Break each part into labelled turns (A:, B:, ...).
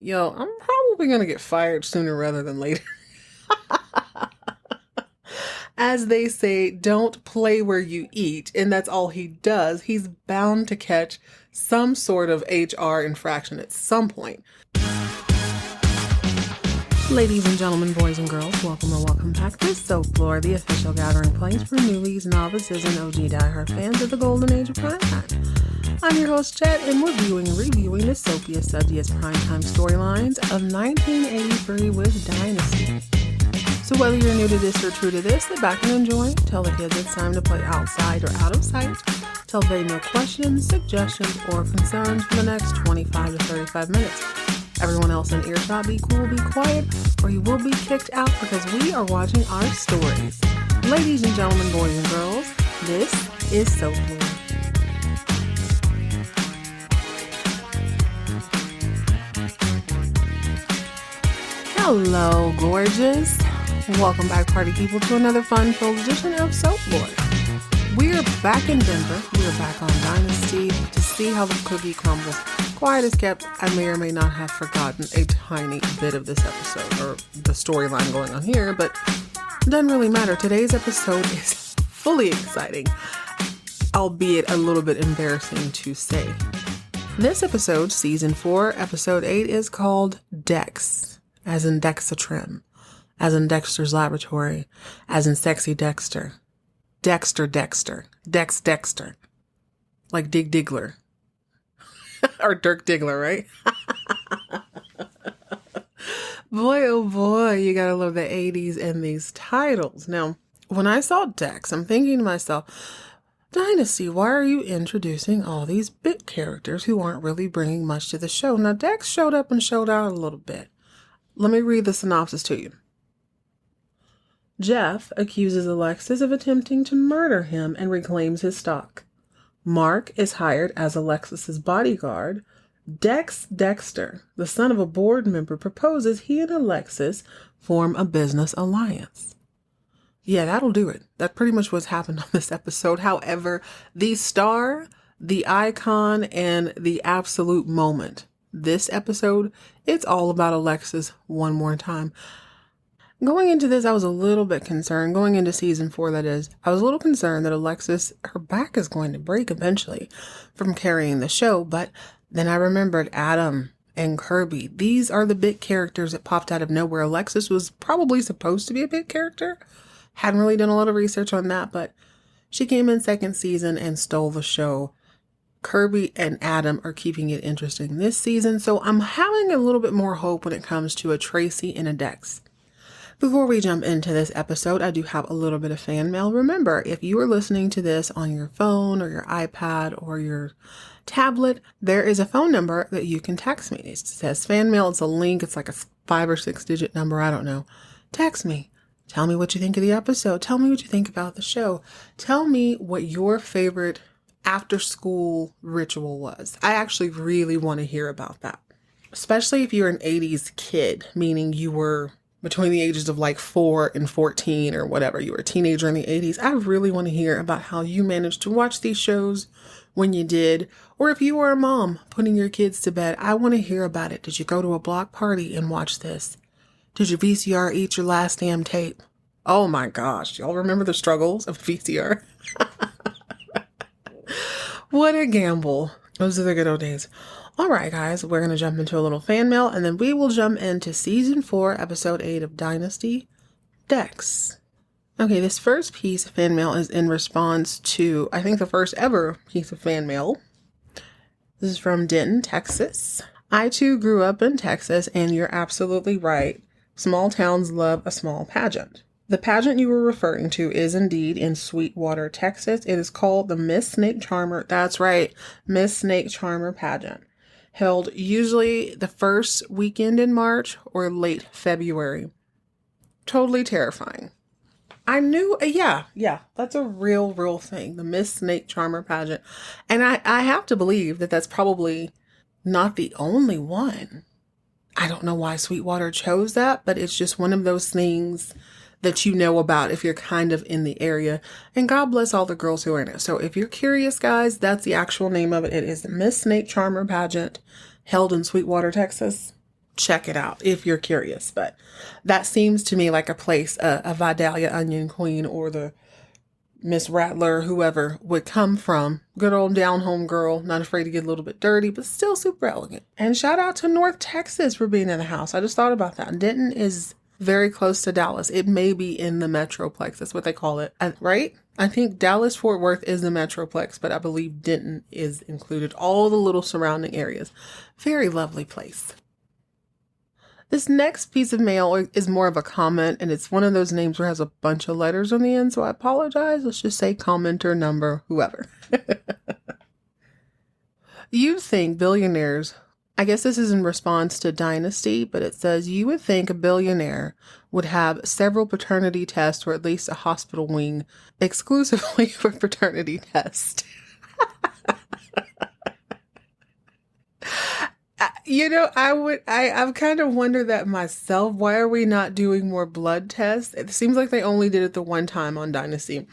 A: Yo, I'm probably going to get fired sooner rather than later. As they say, don't play where you eat, and that's all he does. He's bound to catch some sort of HR infraction at some point. Ladies and gentlemen, boys and girls, welcome or welcome back to Soapfloor, the official gathering place for newbies, novices, and OG diehard fans of the golden age of primetime. I'm your host, Chet, and we're viewing and reviewing the soapiest, suddiest primetime storylines of 1983 with Dynasty. So whether you're new to this or true to this, sit back and enjoy. Tell the kids it's time to play outside or out of sight. Tell they no questions, suggestions, or concerns for the next 25 to 35 minutes. Everyone else in earshot, be cool, be quiet, or you will be kicked out because we are watching our stories. Ladies and gentlemen, boys and girls, this is Soapfloor. Hello, gorgeous. Welcome back, party people, to another fun-filled edition of Soapfloor. We're back in Denver. We're back on Dynasty to see how the cookie crumbles. Quiet as kept, I may or may not have forgotten a tiny bit of this episode, or the storyline going on here, but it doesn't really matter. Today's episode is fully exciting, albeit a little bit embarrassing to say. This episode, Season 4, Episode 8, is called Dex, as in Dexatrim, as in Dexter's Laboratory, as in Sexy Dexter. Dexter Dexter. Dex Dexter. Like Dig Diggler. Or Dirk Diggler, right? Boy, oh boy, you gotta love the 80s and these titles. Now, when I saw Dex, I'm thinking to myself, Dynasty, why are you introducing all these bit characters who aren't really bringing much to the show? Now, Dex showed up and showed out a little bit. Let me read the synopsis to you. Jeff accuses Alexis of attempting to murder him and reclaims his stock. Mark is hired as Alexis's bodyguard. Dex Dexter, the son of a board member, proposes he and Alexis form a business alliance. Yeah, that'll do it. That pretty much what's happened on this episode. However, the star, the icon, and the absolute moment. This episode, it's all about Alexis one more time. Going into this, I was a little bit concerned. Going into Season 4, that is, I was a little concerned that Alexis, her back is going to break eventually from carrying the show. But then I remembered Adam and Kirby. These are the bit characters that popped out of nowhere. Alexis was probably supposed to be a bit character. Hadn't really done a lot of research on that, but she came in second season and stole the show. Kirby and Adam are keeping it interesting this season, so I'm having a little bit more hope when it comes to a Tracy and a Dex. Before we jump into this episode, I do have a little bit of fan mail. Remember, if you are listening to this on your phone or your iPad or your tablet, there is a phone number that you can text me. It says fan mail. It's a link. It's like a 5 or 6 digit number. I don't know. Text me. Tell me what you think of the episode. Tell me what you think about the show. Tell me what your favorite after school ritual was. I actually really want to hear about that. Especially if you're an 80s kid, meaning you were between the ages of like 4 and 14 or whatever. You were a teenager in the 80s. I really want to hear about how you managed to watch these shows when you did. Or if you were a mom putting your kids to bed, I want to hear about it. Did you go to a block party and watch this? Did your VCR eat your last damn tape? Oh my gosh. Y'all remember the struggles of VCR? What a gamble. Those are the good old days. All right, guys, we're going to jump into a little fan mail, and then we will jump into Season 4, Episode 8 of Dynasty, Dex. Okay, this first piece of fan mail is in response to, I think, the first ever piece of fan mail. This is from Denton, Texas. I, too, grew up in Texas, and you're absolutely right. Small towns love a small pageant. The pageant you were referring to is indeed in Sweetwater, Texas. It is called the Miss Snake Charmer. That's right, Miss Snake Charmer pageant. Held usually the first weekend in March or late February. Totally terrifying. I knew, yeah, that's a real thing. The Miss Snake Charmer pageant. And I have to believe that that's probably not the only one. I don't know why Sweetwater chose that, but it's just one of those things that you know about if you're kind of in the area. And God bless all the girls who are in it. So if you're curious, guys, that's the actual name of it. It is the Miss Snake Charmer pageant held in Sweetwater, Texas. check it out if you're curious. But that seems to me like a place a Vidalia Onion Queen or the Miss Rattler, whoever would come from. Good old down home girl, not afraid to get a little bit dirty, but still super elegant. And shout out to North Texas for being in the house. I just thought about that. Denton is very close to Dallas. It may be in the Metroplex. That's what they call it, right? I think Dallas-Fort Worth is the Metroplex, but I believe Denton is included. All the little surrounding areas. Very lovely place. This next piece of mail is more of a comment, and it's one of those names where it has a bunch of letters on the end, so I apologize. Let's just say commenter, number, whoever. You'd think billionaires, I guess this is in response to Dynasty, but it says, you would think a billionaire would have several paternity tests or at least a hospital wing exclusively for paternity tests. I've kind of wondered that myself. Why are we not doing more blood tests? It seems like they only did it the one time on Dynasty.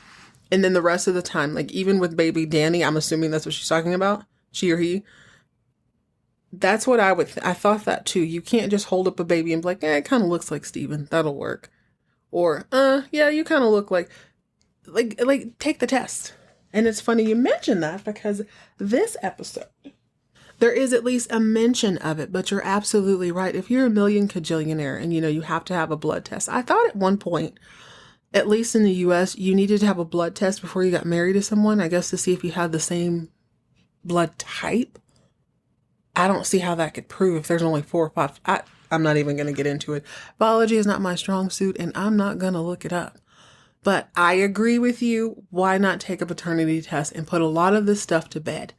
A: And then the rest of the time, like even with baby Danny, I'm assuming that's what she's talking about. She or he. That's what I thought that too. You can't just hold up a baby and be like, it kind of looks like Steven. That'll work. Or, yeah, you kind of look like, take the test. And it's funny you mention that because this episode, there is at least a mention of it, but you're absolutely right. If you're a million cajillionaire and, you have to have a blood test. I thought at one point, at least in the US, you needed to have a blood test before you got married to someone, I guess to see if you had the same blood type. I don't see how that could prove if there's only 4 or 5. I'm not even going to get into it. Biology is not my strong suit, and I'm not going to look it up. But I agree with you. Why not take a paternity test and put a lot of this stuff to bed?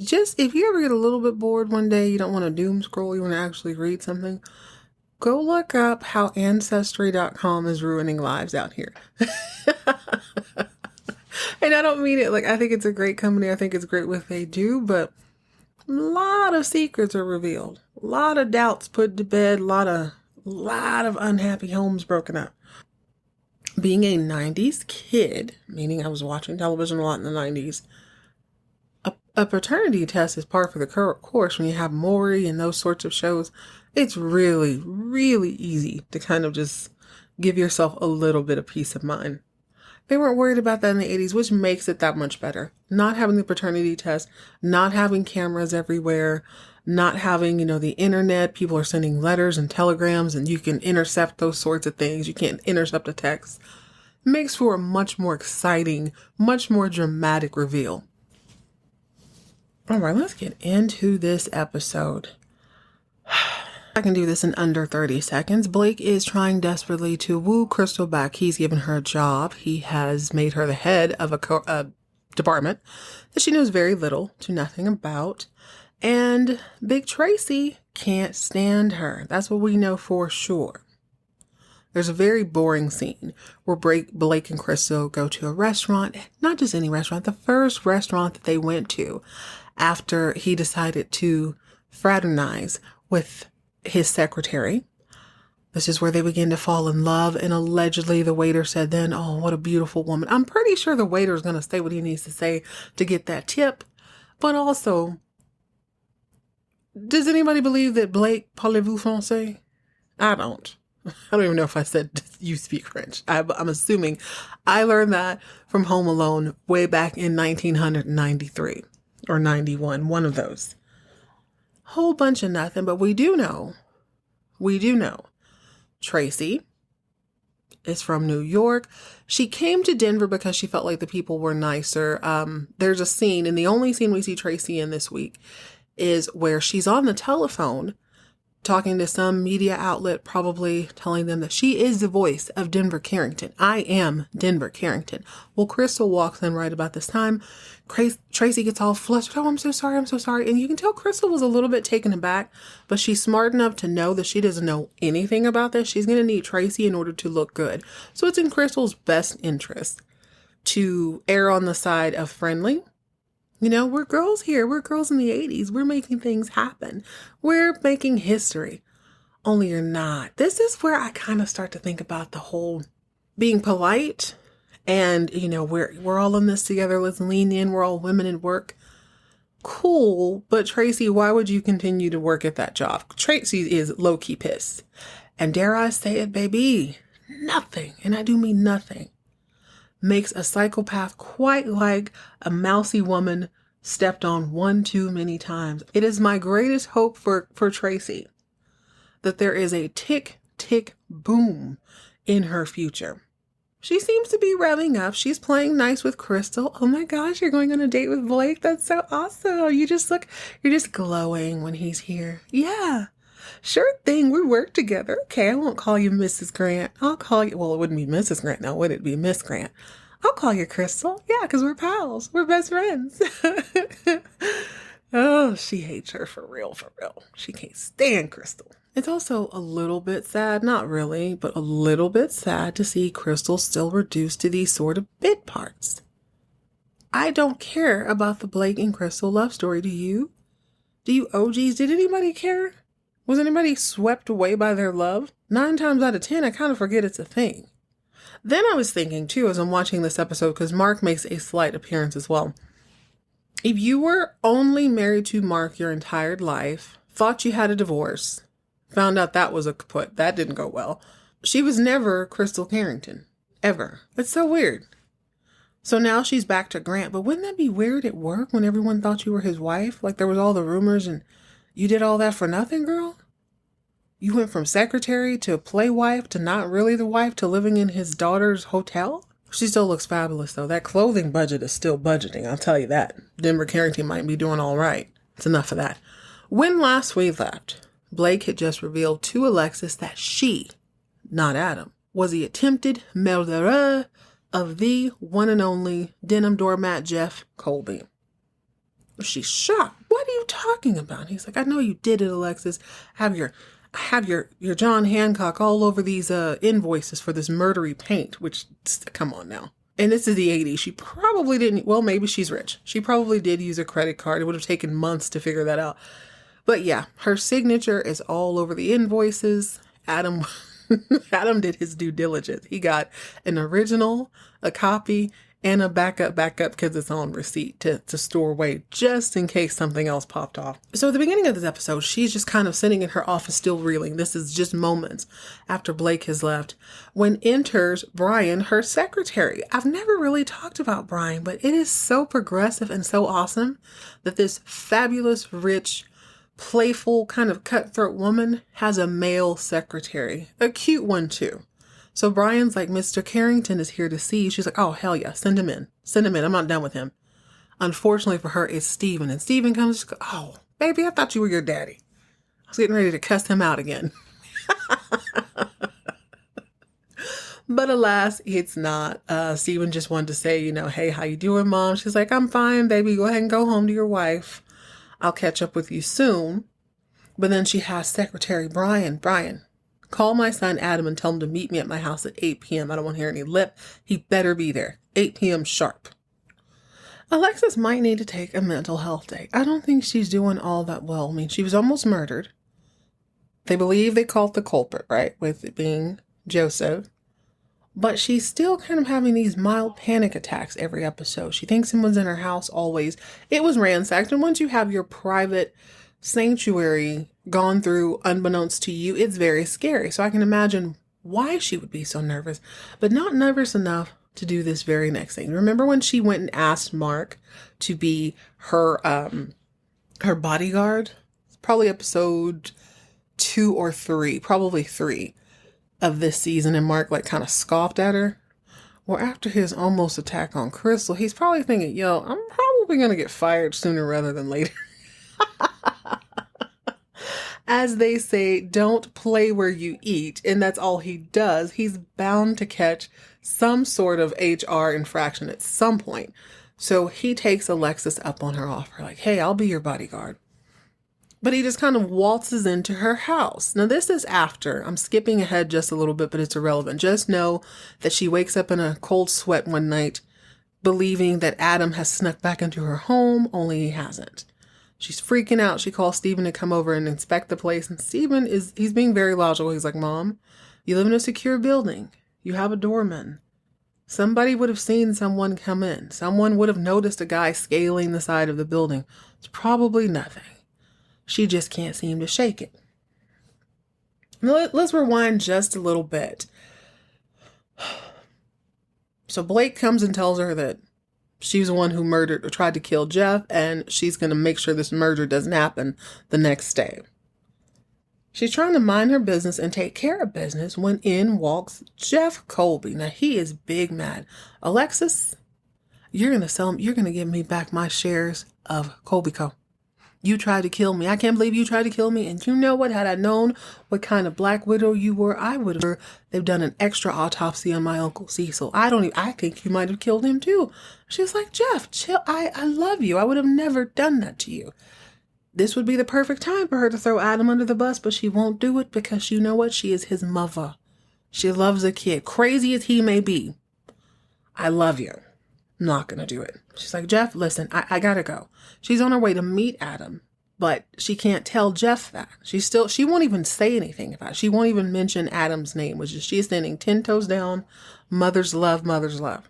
A: Just if you ever get a little bit bored one day, you don't want to doom scroll, you want to actually read something, go look up how Ancestry.com is ruining lives out here. And I don't mean it like I think it's a great company. I think it's great what they do, but a lot of secrets are revealed. A lot of doubts put to bed. A lot of unhappy homes broken up. Being a 90s kid, meaning I was watching television a lot in the 90s, a paternity test is par for the course. When you have Maury and those sorts of shows, it's really, really easy to kind of just give yourself a little bit of peace of mind. They weren't worried about that in the 80s, which makes it that much better. Not having the paternity test, not having cameras everywhere, not having, the internet. People are sending letters and telegrams and you can intercept those sorts of things. You can't intercept a text. Makes for a much more exciting, much more dramatic reveal. All right, let's get into this episode. I can do this in under 30 seconds. Blake is trying desperately to woo Crystal back. He's given her a job. He has made her the head of a department that she knows very little to nothing about. And Big Tracy can't stand her. That's what we know for sure. There's a very boring scene where Blake and Crystal go to a restaurant, not just any restaurant, the first restaurant that they went to after he decided to fraternize with his secretary. This is where they begin to fall in love, and allegedly the waiter said then, "Oh, what a beautiful woman." I'm pretty sure the waiter is going to say what he needs to say to get that tip, but also, does anybody believe that Blake parlez-vous français? I don't. I don't even know if I said you speak French. I'm assuming I learned that from Home Alone way back in 1993 or 91, one of those. Whole bunch of nothing, but we do know Tracy is from New York. She came to Denver because she felt like the people were nicer. There's a scene, and the only scene we see Tracy in this week is where she's on the telephone talking to some media outlet, probably telling them that she is the voice of Denver Carrington. I am Denver Carrington. Well, Crystal walks in right about this time. Tracy gets all flustered. "Oh, I'm so sorry. I'm so sorry." And you can tell Crystal was a little bit taken aback, but she's smart enough to know that she doesn't know anything about this. She's going to need Tracy in order to look good. So it's in Crystal's best interest to err on the side of friendly. We're girls here. We're girls in the 80s. We're making things happen. We're making history. Only you're not. This is where I kind of start to think about the whole being polite and, we're all in this together. Let's lean in. We're all women in work. Cool, but Tracy, why would you continue to work at that job? Tracy is low-key pissed. And dare I say it, baby, nothing, and I do mean nothing, makes a psychopath quite like a mousy woman stepped on one too many times. It is my greatest hope for Tracy that there is a tick, tick, boom in her future. She seems to be revving up. She's playing nice with Crystal. Oh my gosh, you're going on a date with Blake? That's so awesome. You're just glowing when he's here. Yeah, sure thing. We work together. Okay, I won't call you Mrs. Grant. I'll call you, well, it wouldn't be Mrs. Grant now, would it be Miss Grant? I'll call you Crystal. Yeah, because we're pals. We're best friends. Oh, she hates her for real, for real. She can't stand Crystal. It's also a little bit sad, not really, but a little bit sad to see Crystal still reduced to these sort of bit parts. I don't care about the Blake and Crystal love story. Do you? Do you OGs? Did anybody care? Was anybody swept away by their love? 9 times out of 10, I kind of forget it's a thing. Then I was thinking, too, as I'm watching this episode, because Mark makes a slight appearance as well. If you were only married to Mark your entire life, thought you had a divorce, found out that was a kaput, that didn't go well, she was never Crystal Carrington. Ever. It's so weird. So now she's back to Grant, but wouldn't that be weird at work when everyone thought you were his wife? Like there was all the rumors and you did all that for nothing, girl? You went from secretary to play wife to not really the wife to living in his daughter's hotel? She still looks fabulous, though. That clothing budget is still budgeting, I'll tell you that. Denver Carrington might be doing all right. It's enough of that. When last we left, Blake had just revealed to Alexis that she, not Adam, was the attempted murderer of the one and only denim doormat Jeff Colby. She's shocked. What are you talking about? He's like, I know you did it, Alexis. Have your John Hancock all over these invoices for this murdery paint, which, come on now. And this is the 80s. She probably didn't, well, maybe she's rich. She probably did use a credit card. It would have taken months to figure that out. But yeah, her signature is all over the invoices. Adam did his due diligence. He got an original, a copy, and a backup because it's on receipt to store away just in case something else popped off. So at the beginning of this episode, she's just kind of sitting in her office still reeling. This is just moments after Blake has left when enters Brian, her secretary. I've never really talked about Brian, but it is so progressive and so awesome that this fabulous, rich, playful, kind of cutthroat woman has a male secretary. A cute one too. So Brian's like, Mr. Carrington is here to see you. She's like, oh, hell yeah, send him in. Send him in. I'm not done with him. Unfortunately for her, it's Steven. And Steven comes, she goes, oh, baby, I thought you were your daddy. I was getting ready to cuss him out again. But alas, it's not. Steven just wanted to say, hey, how you doing, Mom? She's like, I'm fine, baby. Go ahead and go home to your wife. I'll catch up with you soon. But then she has Secretary Brian, call my son Adam and tell him to meet me at my house at 8 p.m. I don't want to hear any lip. He better be there. 8 p.m. sharp. Alexis might need to take a mental health day. I don't think she's doing all that well. I mean, she was almost murdered. They believe they caught the culprit, right? With it being Joseph. But she's still kind of having these mild panic attacks every episode. She thinks someone's in her house always. It was ransacked. And once you have your private sanctuary gone through unbeknownst to you, it's very scary. So I can imagine why she would be so nervous, but not nervous enough to do this very next thing. Remember when she went and asked Mark to be her bodyguard? Probably episode 2 or 3, probably 3 of this season, and Mark kind of scoffed at her. Well, after his almost attack on Crystal, he's probably thinking, yo, I'm probably going to get fired sooner rather than later. As they say, don't play where you eat. And that's all he does. He's bound to catch some sort of HR infraction at some point. So he takes Alexis up on her offer. Like, hey, I'll be your bodyguard. But he just kind of waltzes into her house. Now, this is after. I'm skipping ahead just a little bit, but it's irrelevant. Just know that she wakes up in a cold sweat one night, believing that Adam has snuck back into her home, only he hasn't. She's freaking out. She calls Steven to come over and inspect the place. And Steven he's being very logical. He's like, Mom, you live in a secure building. You have a doorman. Somebody would have seen someone come in. Someone would have noticed a guy scaling the side of the building. It's probably nothing. She just can't seem to shake it. Let's rewind just a little bit. So Blake comes and tells her that she's the one who murdered or tried to kill Jeff, and she's going to make sure this murder doesn't happen the next day. She's trying to mind her business and take care of business when in walks Jeff Colby. Now, he is big mad. Alexis, you're going to sell him. You're going to give me back my shares of Colby Co. You tried to kill me. I can't believe you tried to kill me. And you know what? Had I known what kind of Black Widow you were, I would have. They've done an extra autopsy on my Uncle Cecil. I think you might have killed him too. She's like, Jeff, chill. I love you. I would have never done that to you. This would be the perfect time for her to throw Adam under the bus, but she won't do it because you know what? She is his mother. She loves a kid. Crazy as he may be. I love you. I'm not going to do it. She's like, Jeff, listen, I got to go. She's on her way to meet Adam, but she can't tell Jeff that. She won't even say anything about it. She won't even mention Adam's name, which is she's standing 10 toes down. Mother's love, mother's love.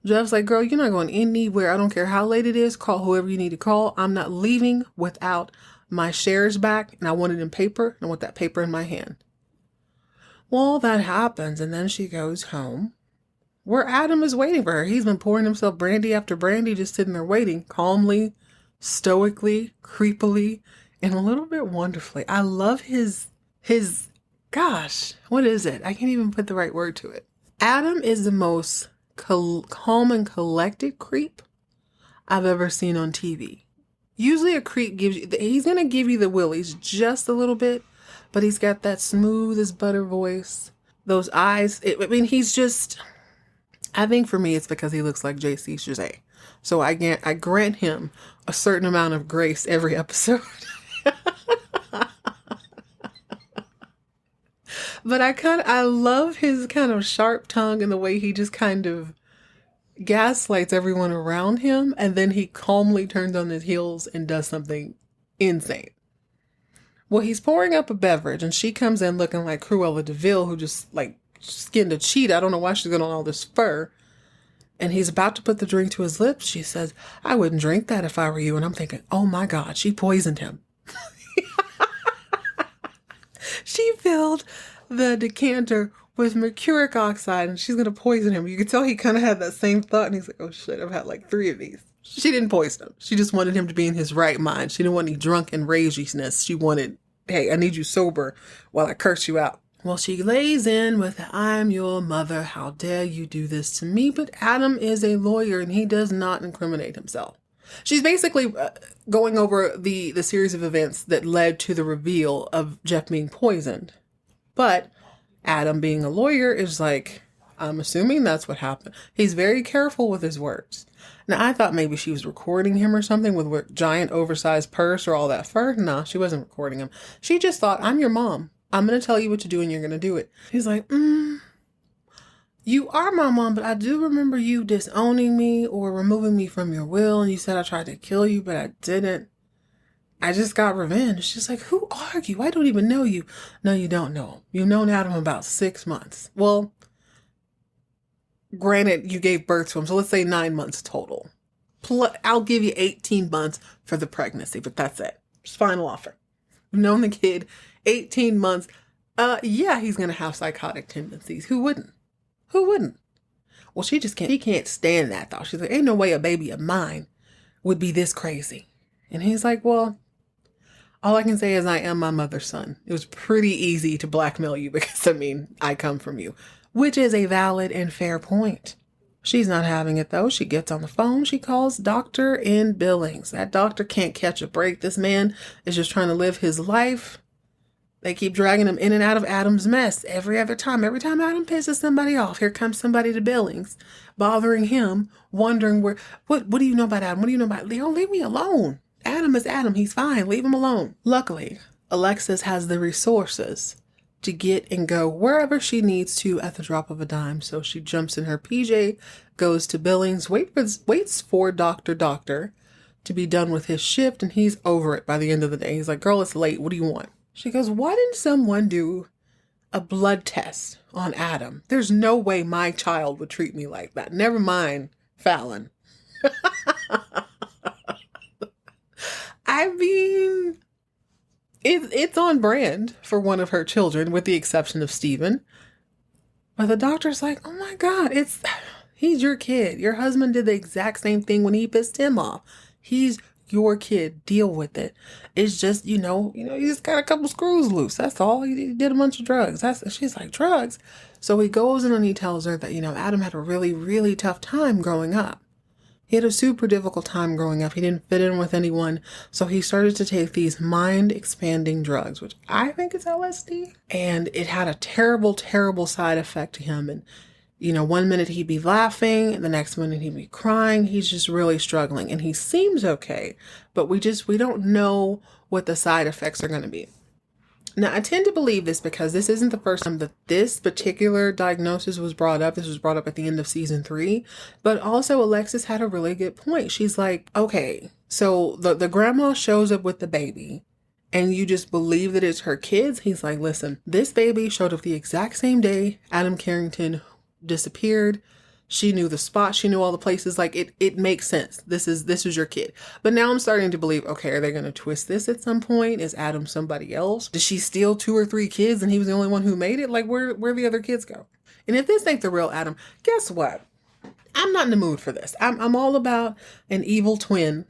A: Jeff's like, girl, you're not going anywhere. I don't care how late it is. Call whoever you need to call. I'm not leaving without my shares back. And I want it in paper. I want that paper in my hand. Well, that happens. And then she goes home where Adam is waiting for her. He's been pouring himself brandy after brandy, just sitting there waiting calmly, stoically, creepily, and a little bit wonderfully. I love his, gosh, what is it? I can't even put the right word to it. Adam is the most calm and collected creep I've ever seen on TV. Usually a creep he's going to give you the willies just a little bit, but he's got that smooth as butter voice, those eyes. He's just, I think for me, it's because he looks like JC Chazet. So I grant him a certain amount of grace every episode. But I love his kind of sharp tongue and the way he just kind of gaslights everyone around him. And then he calmly turns on his heels and does something insane. Well, he's pouring up a beverage and she comes in looking like Cruella de Vil, who just like skinned a cheetah. I don't know why she's got on all this fur. And he's about to put the drink to his lips. She says, I wouldn't drink that if I were you. And I'm thinking, oh my God, she poisoned him. She filled the decanter with mercuric oxide and she's going to poison him. You could tell he kind of had that same thought. And he's like, oh shit, I've had like 3 of these. She didn't poison him. She just wanted him to be in his right mind. She didn't want any drunken raginess. She wanted, hey, I need you sober while I curse you out. Well, she lays in with, I'm your mother. How dare you do this to me? But Adam is a lawyer and he does not incriminate himself. She's basically going over the series of events that led to the reveal of Jeff being poisoned. But Adam, being a lawyer, is like, I'm assuming that's what happened. He's very careful with his words. Now, I thought maybe she was recording him or something with a giant oversized purse or all that fur. No, she wasn't recording him. She just thought, I'm your mom. I'm going to tell you what to do and you're going to do it. He's like, you are my mom, but I do remember you disowning me or removing me from your will. And you said I tried to kill you, but I didn't. I just got revenge. She's like, who are you? I don't even know you. No, you don't know him. You've known Adam about 6 months. Well, granted, you gave birth to him. So let's say 9 months total. I'll give you 18 months for the pregnancy, but that's it. Just final offer. You've known the kid 18 months. Yeah, he's going to have psychotic tendencies. Who wouldn't? Who wouldn't? Well, she can't stand that thought. She's like, ain't no way a baby of mine would be this crazy. And he's like, well, all I can say is I am my mother's son. It was pretty easy to blackmail you because, I come from you, which is a valid and fair point. She's not having it, though. She gets on the phone. She calls Doctor in Billings. That doctor can't catch a break. This man is just trying to live his life. They keep dragging him in and out of Adam's mess every other time. Every time Adam pisses somebody off, here comes somebody to Billings, bothering him, wondering what do you know about Adam? What do you know about Leo? Leave me alone. Adam is Adam. He's fine. Leave him alone. Luckily, Alexis has the resources to get and go wherever she needs to at the drop of a dime. So she jumps in her PJ, goes to Billings, waits for Doctor to be done with his shift, and he's over it by the end of the day. He's like, girl, it's late. What do you want? She goes, why didn't someone do a blood test on Adam. There's no way my child would treat me like that. Never mind Fallon. I mean, it's on brand for one of her children, with the exception of Steven. But the doctor's like, oh my God, he's your kid. Your husband did the exact same thing when he pissed him off. He's your kid. Deal with it. It's just, you just got a couple screws loose. That's all. He did a bunch of drugs. She's like, drugs? So he goes in and he tells her that, Adam had a really, really tough time growing up. He had a super difficult time growing up. He didn't fit in with anyone. So he started to take these mind-expanding drugs, which I think is LSD. And it had a terrible, terrible side effect to him. And, 1 minute he'd be laughing, the next minute he'd be crying. He's just really struggling. And he seems okay, but we don't know what the side effects are going to be. Now, I tend to believe this because this isn't the first time that this particular diagnosis was brought up. This was brought up at the end of season 3. But also, Alexis had a really good point. She's like, okay, so the grandma shows up with the baby and you just believe that it's her kids. He's like, listen, this baby showed up the exact same day Adam Carrington disappeared. She knew the spot. She knew all the places. Like, it makes sense. This is your kid. But now I'm starting to believe, okay, are they going to twist this at some point? Is Adam somebody else? Did she steal 2 or 3 kids and he was the only one who made it? Like, where the other kids go? And if this ain't the real Adam, guess what? I'm not in the mood for this. I'm all about an evil twin.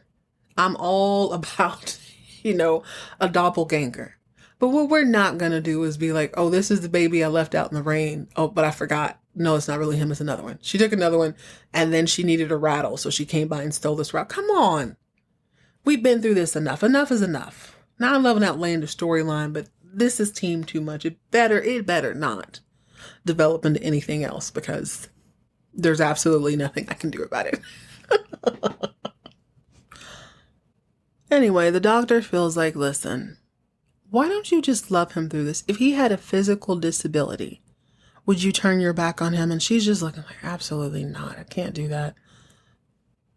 A: I'm all about, a doppelganger. But what we're not going to do is be like, oh, this is the baby I left out in the rain. Oh, but I forgot. No, it's not really him. It's another one. She took another one and then she needed a rattle. So she came by and stole this rattle. Come on. We've been through this enough. Enough is enough. Now, I love an outlandish storyline, but this is teamed too much. It better not develop into anything else because there's absolutely nothing I can do about it. Anyway, the doctor feels like, listen, why don't you just love him through this? If he had a physical disability, would you turn your back on him? And she's just looking like, absolutely not. I can't do that.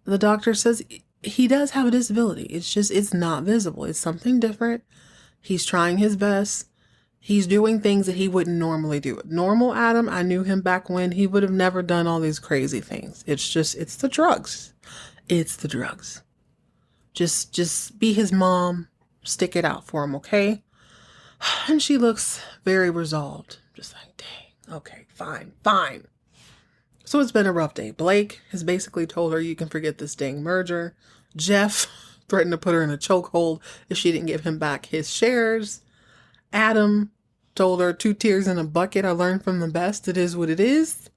A: The doctor says he does have a disability. It's not visible. It's something different. He's trying his best. He's doing things that he wouldn't normally do. Normal Adam, I knew him back when he would have never done all these crazy things. It's the drugs. It's the drugs. Just be his mom. Stick it out for him, okay? And she looks very resolved. Just like, dang, okay, fine. So it's been a rough day. Blake has basically told her, you can forget this dang merger. Jeff threatened to put her in a chokehold if she didn't give him back his shares. Adam told her 2 tears in a bucket. I learned from the best. It is what it is.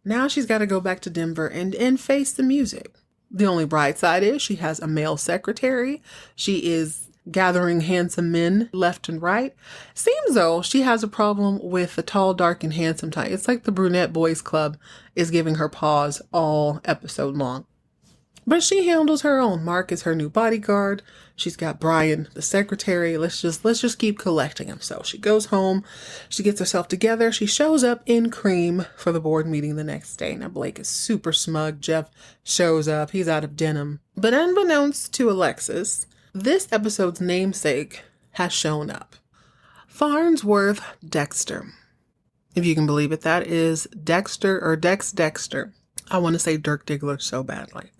A: Now she's got to go back to Denver and face the music. The only bright side is she has a male secretary. She is gathering handsome men left and right. Seems though she has a problem with the tall, dark, and handsome type. It's like the Brunette Boys Club is giving her pause all episode long. But she handles her own. Mark is her new bodyguard. She's got Brian, the secretary. Let's just keep collecting them. So she goes home. She gets herself together. She shows up in cream for the board meeting the next day. Now Blake is super smug. Jeff shows up. He's out of denim. But unbeknownst to Alexis, this episode's namesake has shown up. Farnsworth Dexter. If you can believe it, that is Dexter or Dex Dexter. I want to say Dirk Diggler so badly.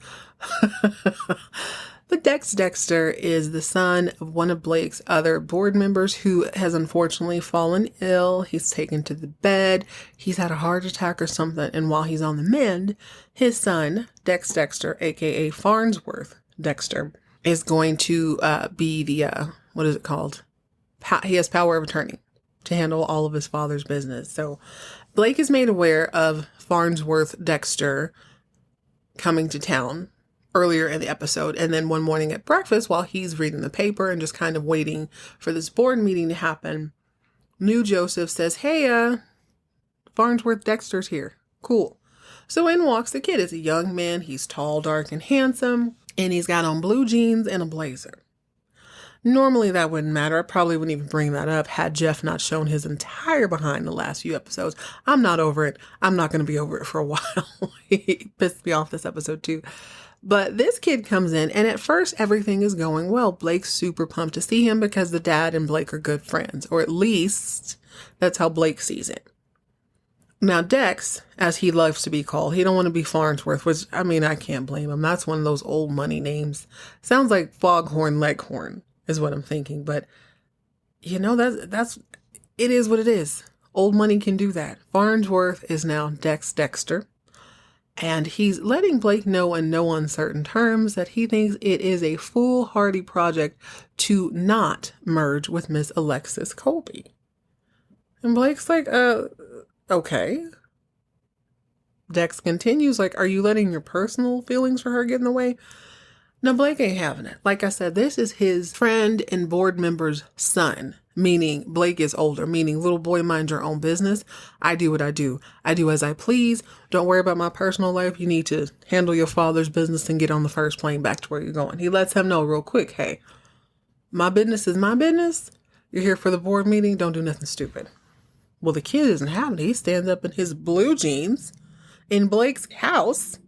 A: But Dex Dexter is the son of one of Blake's other board members who has unfortunately fallen ill. He's taken to the bed. He's had a heart attack or something. And while he's on the mend, his son, Dex Dexter, aka Farnsworth Dexter, is going to be the, what is it called? He has power of attorney to handle all of his father's business. So Blake is made aware of Farnsworth Dexter coming to town earlier in the episode. And then one morning at breakfast, while he's reading the paper and just kind of waiting for this board meeting to happen, new Joseph says, hey, Farnsworth Dexter's here. Cool. So in walks the kid. It's a young man. He's tall, dark, and handsome. And he's got on blue jeans and a blazer. Normally that wouldn't matter. I probably wouldn't even bring that up had Jeff not shown his entire behind the last few episodes. I'm not over it. I'm not going to be over it for a while. He pissed me off this episode too. But this kid comes in, and at first everything is going well. Blake's super pumped to see him because the dad and Blake are good friends, or at least that's how Blake sees it. Now, Dex, as he loves to be called, he don't want to be Farnsworth, which, I mean, I can't blame him. That's one of those old money names. Sounds like Foghorn Leghorn is what I'm thinking. But, you know, it is what it is. Old money can do that. Farnsworth is now Dex Dexter. And he's letting Blake know in no uncertain terms that he thinks it is a foolhardy project to not merge with Miss Alexis Colby. And Blake's like, okay. Dex continues, like, are you letting your personal feelings for her get in the way? No, Blake ain't having it. Like I said, this is his friend and board member's son, meaning Blake is older, meaning little boy, mind your own business. I do what I do. I do as I please. Don't worry about my personal life. You need to handle your father's business and get on the first plane back to where you're going. He lets him know real quick, hey, my business is my business. You're here for the board meeting. Don't do nothing stupid. Well, the kid isn't having it. He stands up in his blue jeans in Blake's house,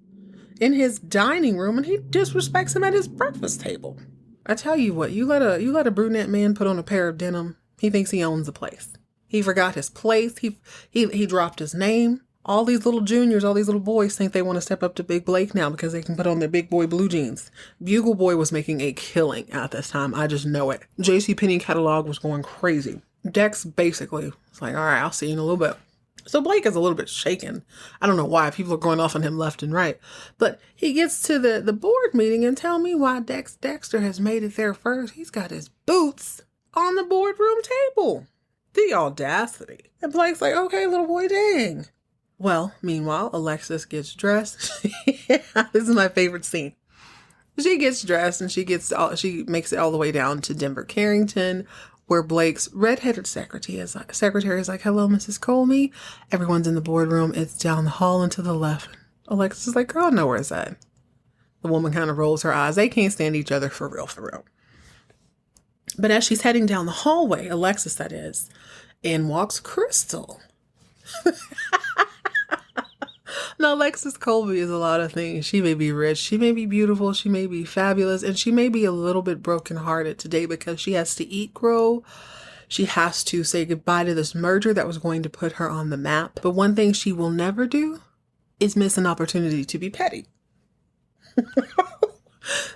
A: in his dining room, and he disrespects him at his breakfast table. I tell you what, you let a brunette man put on a pair of denim, he thinks he owns the place. He forgot his place. He dropped his name. All these little juniors, all these little boys think they want to step up to Big Blake now because they can put on their big boy blue jeans. Bugle Boy was making a killing at this time. I just know it. JCPenney catalog was going crazy. Dex basically was like, all right, I'll see you in a little bit. So Blake is a little bit shaken. I don't know why. People are going off on him left and right. But he gets to the board meeting and tell me why Dex Dexter has made it there first. He's got his boots on the boardroom table. The audacity. And Blake's like, okay, little boy, dang. Well, meanwhile, Alexis gets dressed. This is my favorite scene. She gets dressed and she makes it all the way down to Denver Carrington, where Blake's redheaded secretary is like, hello, Mrs. Colby. Everyone's in the boardroom. It's down the hall and to the left. Alexis is like, girl, I know where it's at. The woman kind of rolls her eyes. They can't stand each other for real. But as she's heading down the hallway, Alexis that is, in walks Crystal. Now, Alexis Colby is a lot of things. She may be rich, she may be beautiful, she may be fabulous, and she may be a little bit brokenhearted today because she has to eat crow. She has to say goodbye to this merger that was going to put her on the map. But one thing she will never do is miss an opportunity to be petty.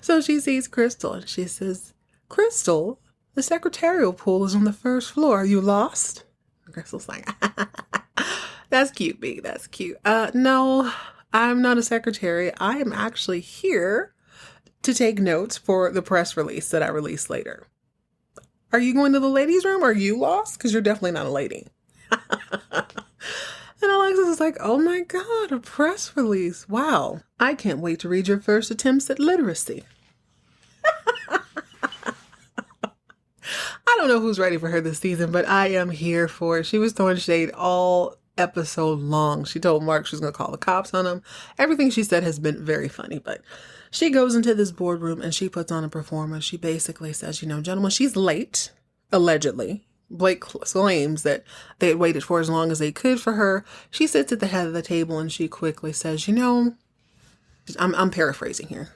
A: So she sees Crystal and she says, Crystal, the secretarial pool is on the first floor. Are you lost? And Crystal's like, that's cute, B. That's cute. No, I'm not a secretary. I am actually here to take notes for the press release that I release later. Are you going to the ladies' room? Are you lost? Because you're definitely not a lady. And Alexis is like, oh my God, a press release. Wow. I can't wait to read your first attempts at literacy. I don't know who's ready for her this season, but I am here for it. She was throwing shade all episode long. She told Mark she was going to call the cops on him. Everything she said has been very funny, but she goes into this boardroom and she puts on a performance. She basically says, gentlemen, she's late, allegedly. Blake claims that they had waited for as long as they could for her. She sits at the head of the table and she quickly says, I'm paraphrasing here.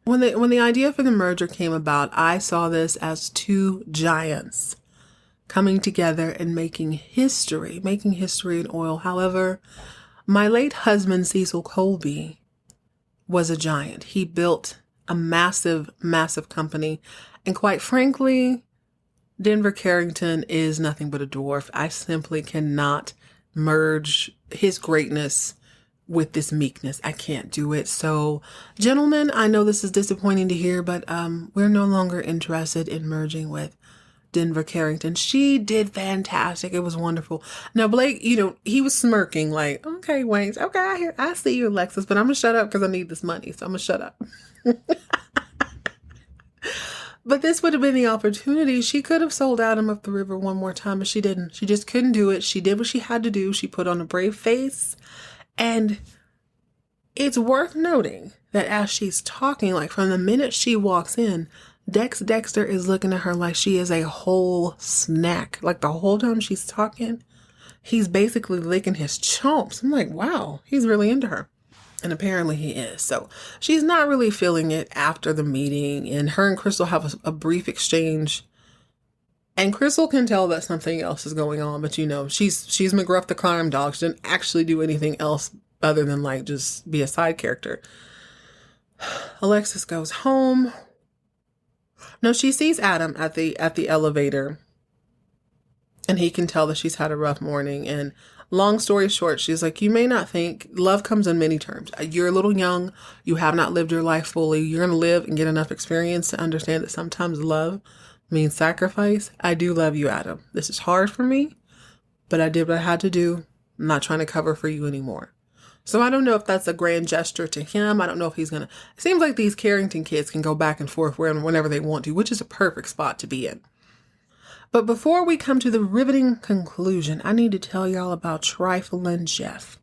A: When the idea for the merger came about, I saw this as two giants coming together and making history in oil. However, my late husband, Cecil Colby, was a giant. He built a massive, massive company. And quite frankly, Denver Carrington is nothing but a dwarf. I simply cannot merge his greatness with this meekness. I can't do it. So, gentlemen, I know this is disappointing to hear, but we're no longer interested in merging with Denver Carrington. She did fantastic. It was wonderful. Now, Blake, he was smirking like, okay, Wayne, okay, I see you, Alexis, but I'm going to shut up because I need this money. So I'm going to shut up. But this would have been the opportunity. She could have sold Adam up the river one more time, but she didn't. She just couldn't do it. She did what she had to do. She put on a brave face. And it's worth noting that as she's talking, like from the minute she walks in, Dex Dexter is looking at her like she is a whole snack. Like the whole time she's talking, he's basically licking his chomps. I'm like, wow, he's really into her. And apparently he is. So she's not really feeling it after the meeting. And her and Crystal have a brief exchange. And Crystal can tell that something else is going on. But, you know, she's McGruff the crime dog. She didn't actually do anything else other than, like, just be a side character. Alexis goes home. No, she sees Adam at the elevator. And he can tell that she's had a rough morning. And long story short, she's like, you may not think love comes in many terms. You're a little young. You have not lived your life fully. You're going to live and get enough experience to understand that sometimes love means sacrifice. I do love you, Adam. This is hard for me, but I did what I had to do. I'm not trying to cover for you anymore. So I don't know if that's a grand gesture to him. I don't know if he's going to. It seems like these Carrington kids can go back and forth whenever they want to, which is a perfect spot to be in. But before we come to the riveting conclusion, I need to tell y'all about Trifling Jeff.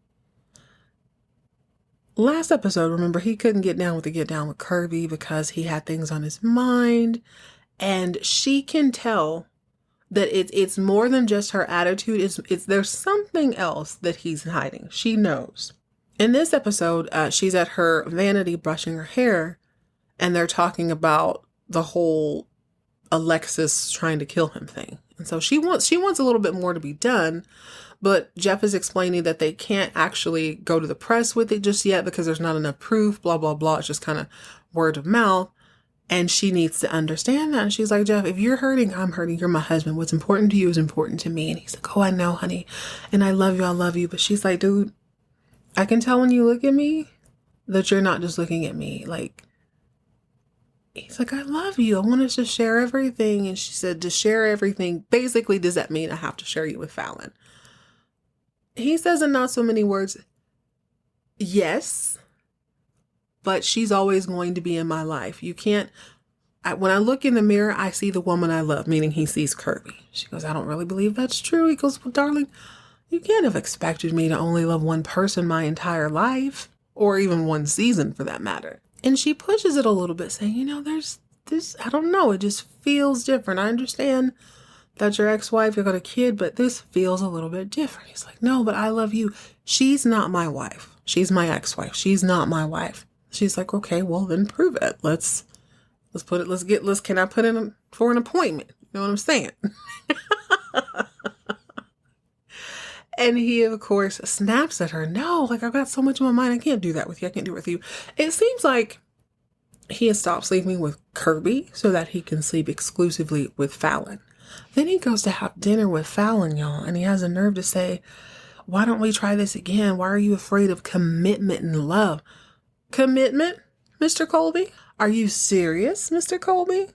A: Last episode, remember, he couldn't get down with Kirby because he had things on his mind. And she can tell that it's more than just her attitude. There's something else that he's hiding. She knows. In this episode, she's at her vanity brushing her hair, and they're talking about the whole Alexis trying to kill him thing. And so she wants a little bit more to be done, but Jeff is explaining that they can't actually go to the press with it just yet because there's not enough proof, blah, blah, blah. It's just kind of word of mouth. And she needs to understand that. And she's like, Jeff, if you're hurting, I'm hurting. You're my husband. What's important to you is important to me. And he's like, oh, I know, honey. And I love you. But she's like, dude, I can tell when you look at me that you're not just looking at me. Like, he's like, I love you. I want us to share everything. And she said, to share everything, basically, does that mean I have to share you with Fallon? He says in not so many words, yes, but she's always going to be in my life. You can't, when I look in the mirror, I see the woman I love, meaning he sees Kirby. She goes, I don't really believe that's true. He goes, well, darling, you can't have expected me to only love one person my entire life, or even one season for that matter. And she pushes it a little bit, saying, you know, there's this, I don't know, it just feels different. I understand that your ex-wife, you got a kid, but this feels a little bit different. He's like, no, but I love you. She's not my wife. She's my ex-wife. She's not my wife. She's like, okay, well then prove it. Can I put in for an appointment? You know what I'm saying? And he, of course, snaps at her. No, like, I've got so much on my mind. I can't do that with you. I can't do it with you. It seems like he has stopped sleeping with Kirby so that he can sleep exclusively with Fallon. Then he goes to have dinner with Fallon, y'all. And he has the nerve to say, why don't we try this again? Why are you afraid of commitment and love? Commitment, Mr. Colby? Are you serious, Mr. Colby?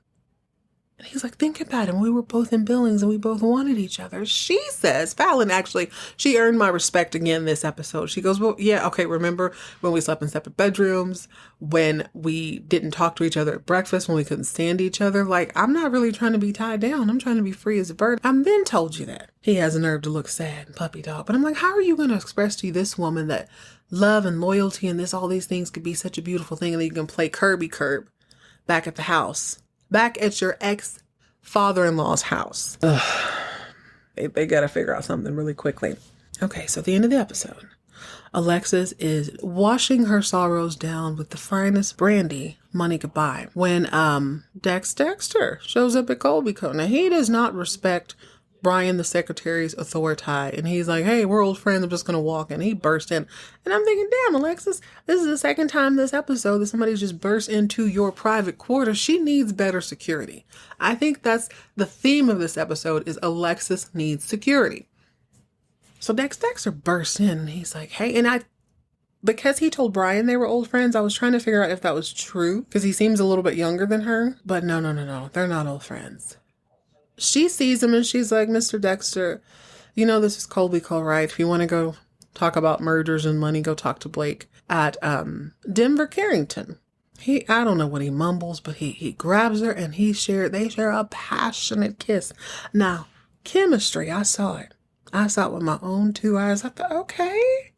A: And he's like, think about it. We were both in Billings and we both wanted each other. She says, Fallon, actually, she earned my respect again this episode. She goes, well, yeah, okay, remember when we slept in separate bedrooms, when we didn't talk to each other at breakfast, when we couldn't stand each other? Like, I'm not really trying to be tied down. I'm trying to be free as a bird. I've been told you that. He has a nerve to look sad and puppy dog. But I'm like, how are you going to express to this woman that love and loyalty and all these things could be such a beautiful thing, and then you can play Kirby Curb back at the house, back at your ex-father-in-law's house? Ugh. They got to figure out something really quickly. Okay, so at the end of the episode, Alexis is washing her sorrows down with the finest brandy money could buy when Dex Dexter shows up at Colby Co. Now, he does not respect Brian, the secretary's authority, and he's like, hey, we're old friends, I'm just going to walk in. He burst in, and I'm thinking, damn, Alexis, this is the second time this episode that somebody just burst into your private quarters. She needs better security. I think that's the theme of this episode, is Alexis needs security. So Dex Dexter bursts in, and he's like, hey, and because he told Brian they were old friends, I was trying to figure out if that was true, because he seems a little bit younger than her, but no, they're not old friends. She sees him and she's like, Mr. Dexter, you know, this is Colby Co, right? If you want to go talk about murders and money, go talk to Blake at Denver Carrington. I don't know what he mumbles, but he grabs her and they share a passionate kiss. Now, chemistry, I saw it. I saw it with my own two eyes. I thought, okay,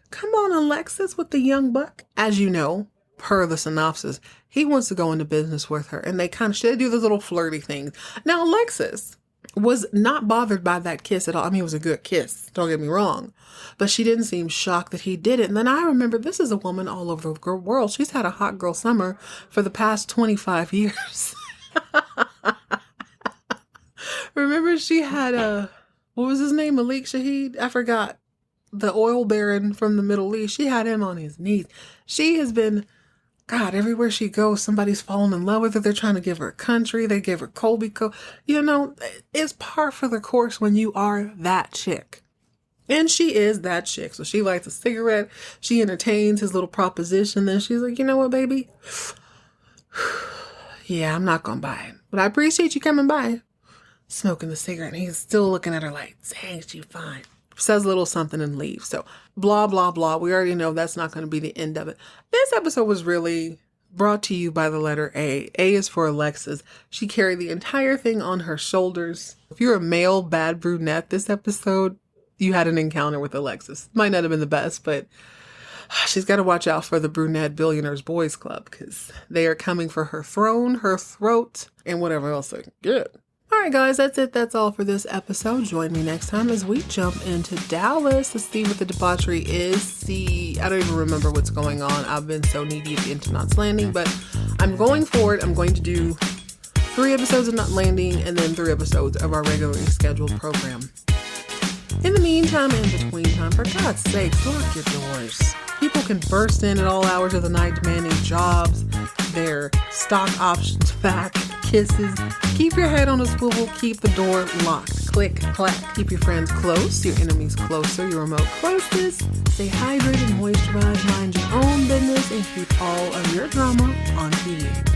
A: come on, Alexis, with the young buck. As you know, per the synopsis, he wants to go into business with her, and they do those little flirty things. Now, Alexis was not bothered by that kiss at all. I mean, it was a good kiss, don't get me wrong, but she didn't seem shocked that he did it. And then I remember, this is a woman all over the world. She's had a hot girl summer for the past 25 years. Remember, she had what was his name? Malik Shahid? I forgot. The oil baron from the Middle East. She had him on his knees. She has been, God, everywhere she goes, somebody's falling in love with her. They're trying to give her a country. They give her Colby. You know, it's par for the course when you are that chick. And she is that chick. So she lights a cigarette. She entertains his little proposition. Then she's like, you know what, baby? Yeah, I'm not going to buy it. But I appreciate you coming by. Smoking the cigarette. And he's still looking at her like, thanks, you fine. Says a little something and leaves. So blah, blah, blah. We already know that's not going to be the end of it. This episode was really brought to you by the letter A. A is for Alexis. She carried the entire thing on her shoulders. If you're a male bad brunette, this episode, you had an encounter with Alexis. Might not have been the best, but she's got to watch out for the Brunette Billionaires Boys Club, because they are coming for her throne, her throat, and whatever else they can get. All right, guys, that's it. That's all for this episode. Join me next time as we jump into Dallas to see what the debauchery is. I don't even remember what's going on. I've been so knee-deep into Knots Landing, but I'm going for it. I'm going to do 3 episodes of Not Landing and then 3 episodes of our regularly scheduled program. In the meantime, in between time, for God's sakes, lock your doors. People can burst in at all hours of the night demanding jobs, their stock options back, kisses. Keep your head on a swivel. Keep the door locked. Click, clack. Keep your friends close, your enemies closer, your remote closest. Stay hydrated, moisturize, mind your own business, and keep all of your drama on TV.